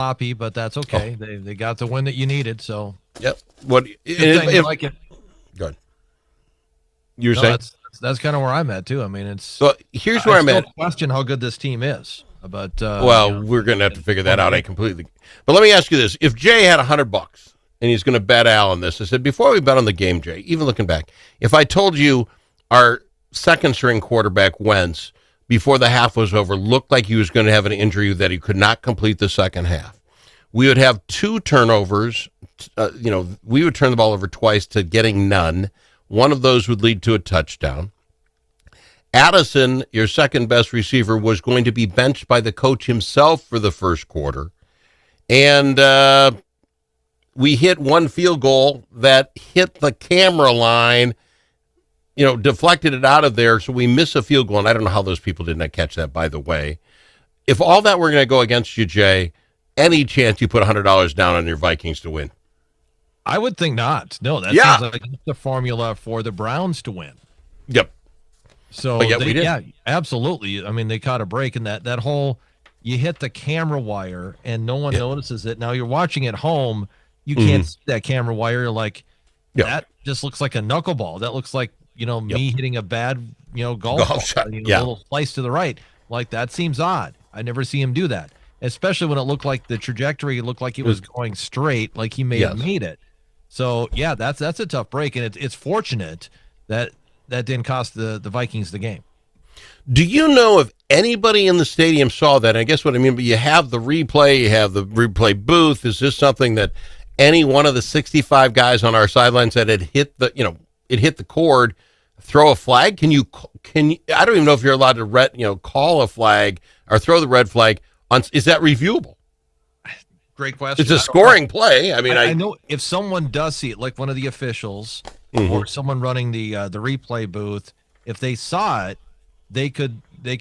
sloppy, but that's okay. They got the win that you needed. So yep. What like it. Good. You're No, saying that's kind of where I'm at too. I mean, here's where I'm at. Question how good this team is, but we're going to have to figure that out. I completely. But let me ask you this: if Jay had $100 and he's going to bet Al on this, I said before we bet on the game, Jay. Even looking back, if I told you our second string quarterback Wentz before the half was over looked like he was going to have an injury that he could not complete the second half, we would have 2 turnovers. We would turn the ball over twice to getting none. One of those would lead to a touchdown. Addison, your second best receiver, was going to be benched by the coach himself for the first quarter. And we hit one field goal that hit the camera line, deflected it out of there. So we miss a field goal. And I don't know how those people did not catch that, by the way. If all that were going to go against you, Jay, any chance you put $100 down on your Vikings to win? I would think not. No, that seems like the formula for the Browns to win. Yep. So we did. Yeah, absolutely. I mean, they caught a break in that whole, you hit the camera wire and no one notices it. Now you're watching at home, you can't see that camera wire. You're like, that just looks like a knuckleball. That looks like, me hitting a bad, golf shot. A little slice to the right. Like, that seems odd. I never see him do that, especially when it looked like the trajectory looked like it was going straight, like he may have made it. So yeah, that's a tough break, and it's fortunate that didn't cost the Vikings the game. Do you know if anybody in the stadium saw that? And I guess what I mean, but you have the replay, you have the replay booth. Is this something that any one of the 65 guys on our sidelines that had hit the cord, throw a flag? Can you? I don't even know if you're allowed to call a flag or throw the red flag on. Is that reviewable? Great question. It's a scoring play. I mean, I know if someone does see it, like one of the officials or someone running the replay booth, if they saw it, they could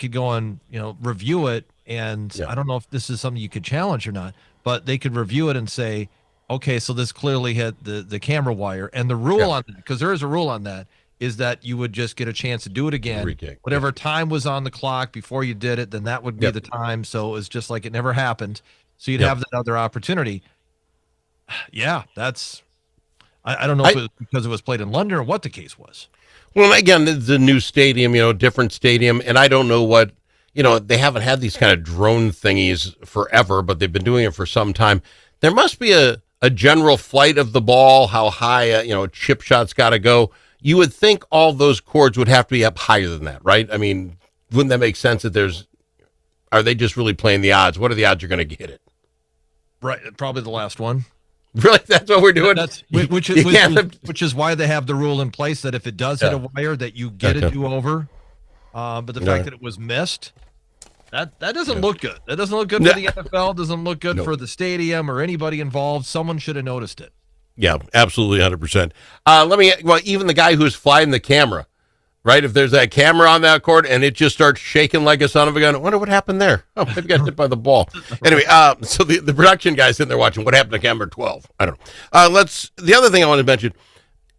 go and review it. And I don't know if this is something you could challenge or not, but they could review it and say, okay, so this clearly hit the camera wire. And the rule on that, because there is a rule on that, is that you would just get a chance to do it again. Whatever time was on the clock before you did it, then that would be the time. So it was just like it never happened. So you'd have that other opportunity. Yeah, that's I don't know if it was because it was played in London or what the case was. Well, again, it's a new stadium, different stadium, and I don't know what, they haven't had these kind of drone thingies forever, but they've been doing it for some time. There must be a general flight of the ball, how high, a chip shot's got to go. You would think all those cords would have to be up higher than that, right? I mean, wouldn't that make sense that are they just really playing the odds? What are the odds you're going to hit it? Right, probably the last one. Really, that's what we're doing. Which is why they have the rule in place that if it does hit a wire, that you get a do-over. But the fact that it was missed, that doesn't look good. That doesn't look good for the NFL. Doesn't look good for the stadium or anybody involved. Someone should have noticed it. Yeah, absolutely, 100%. Even the guy who's flying the camera, right? If there's that camera on that cord and it just starts shaking like a son of a gun, I wonder what happened there. Oh, maybe got hit by the ball. Anyway, so the production guy's sitting there watching what happened to camera 12. I don't know. The other thing I want to mention,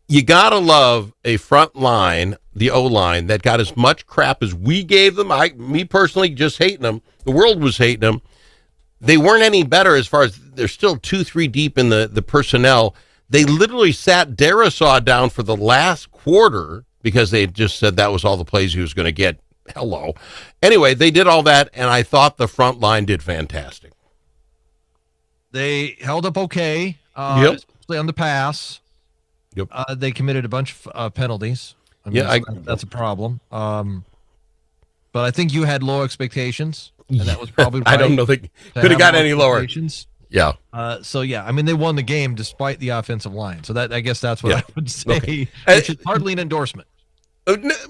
you got to love a front line, the O-line, that got as much crap as we gave them. Me personally, just hating them. The world was hating them. They weren't any better as far as they're still 2-3 deep in the personnel. They literally sat Darisaw down for the last quarter because they just said that was all the plays he was going to get. Hello. Anyway, they did all that, and I thought the front line did fantastic. They held up okay, especially on the pass. Yep. They committed a bunch of penalties. I mean, that's a problem. But I think you had low expectations, and that was probably right. I don't know they could have got any lower. Yeah. I mean, they won the game despite the offensive line. So I guess that's what I would say, which is hardly an endorsement.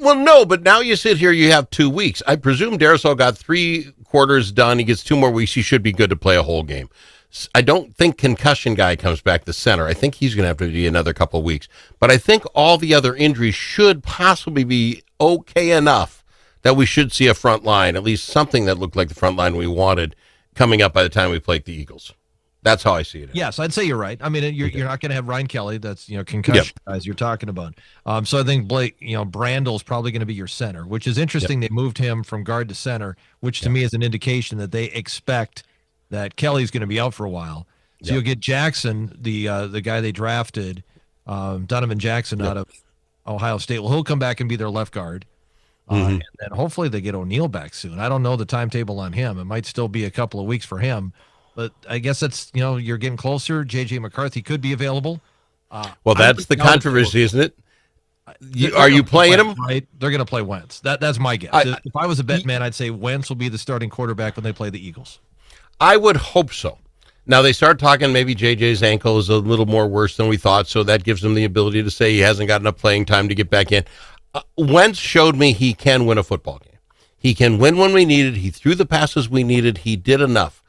Well, no, but now you sit here, you have 2 weeks. I presume Darisaw got 3 quarters done. He gets 2 more weeks. He should be good to play a whole game. I don't think concussion guy comes back to center. I think he's going to have to be another couple of weeks. But I think all the other injuries should possibly be okay enough that we should see a front line, at least something that looked like the front line we wanted coming up by the time we played the Eagles. That's how I see it. Yes, I'd say you're right. I mean, you're not going to have Ryan Kelly. That's concussion guys you're talking about. So I think Blake, Brandel's probably going to be your center, which is interesting. They moved him from guard to center, which to me is an indication that they expect that Kelly's going to be out for a while. So you'll get Jackson, the guy they drafted, Donovan Jackson out of Ohio State. Well, he'll come back and be their left guard. And then hopefully they get O'Neal back soon. I don't know the timetable on him. It might still be a couple of weeks for him. But I guess that's, you're getting closer. J.J. McCarthy could be available. Well, that's the controversy, isn't it? Are you playing him? Right? They're going to play Wentz. That's my guess. If I was a bet man, I'd say Wentz will be the starting quarterback when they play the Eagles. I would hope so. Now, they start talking maybe JJ's ankle is a little more worse than we thought, so that gives him the ability to say he hasn't got enough playing time to get back in. Wentz showed me he can win a football game. He can win when we needed. He threw the passes we needed. He did enough.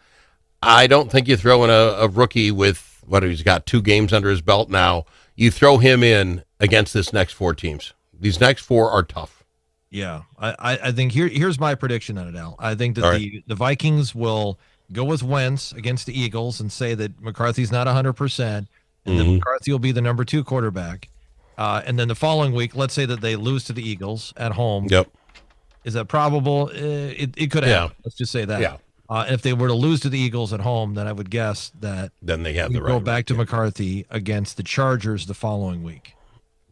I don't think you throw in a rookie with, he's got 2 games under his belt now. You throw him in against this next 4 teams. These next 4 are tough. Yeah, I think here's my prediction on it, Al. I think that the Vikings will go with Wentz against the Eagles and say that McCarthy's not 100%, and then McCarthy will be the number 2 quarterback. And then the following week, let's say that they lose to the Eagles at home. Yep. Is that probable? It could happen. Let's just say that. Yeah. If they were to lose to the Eagles at home, then I would guess that then they have the right. Go back to McCarthy against the Chargers the following week.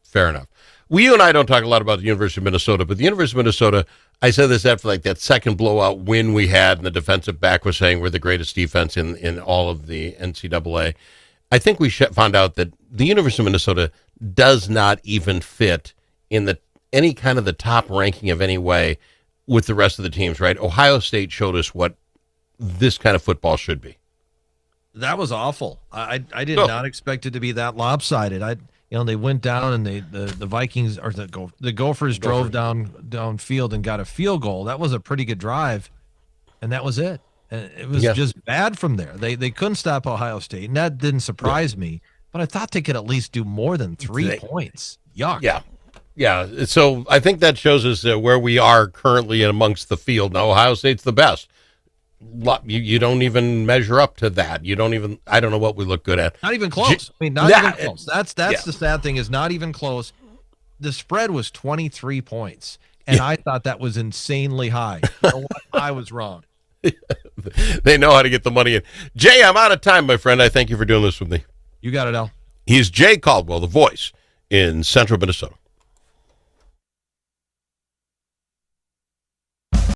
Fair enough. Well, you and I don't talk a lot about the University of Minnesota, but the University of Minnesota, I said this after that second blowout win we had, and the defensive back was saying we're the greatest defense in all of the NCAA. I think we found out that the University of Minnesota does not even fit in any kind of the top ranking of any way with the rest of the teams, right? Ohio State showed us what this kind of football should be. That was awful. I did not expect it to be that lopsided. They went down and the Vikings or the Gophers drove downfield and got a field goal. That was a pretty good drive, and that was it. And it was just bad from there. They couldn't stop Ohio State, and that didn't surprise me. But I thought they could at least do more than 3 points. Yuck. Yeah. So I think that shows us where we are currently amongst the field. Now, Ohio State's the best. You don't even measure up to that. I don't know what we look good at. Not even close. Even close. That's the sad thing, is not even close. The spread was 23 points, and I thought that was insanely high. You know what? I was wrong. They know how to get the money in. Jay, I'm out of time, my friend. I thank you for doing this with me. You got it, Al. He's Jay Caldwell, the voice in Central Minnesota.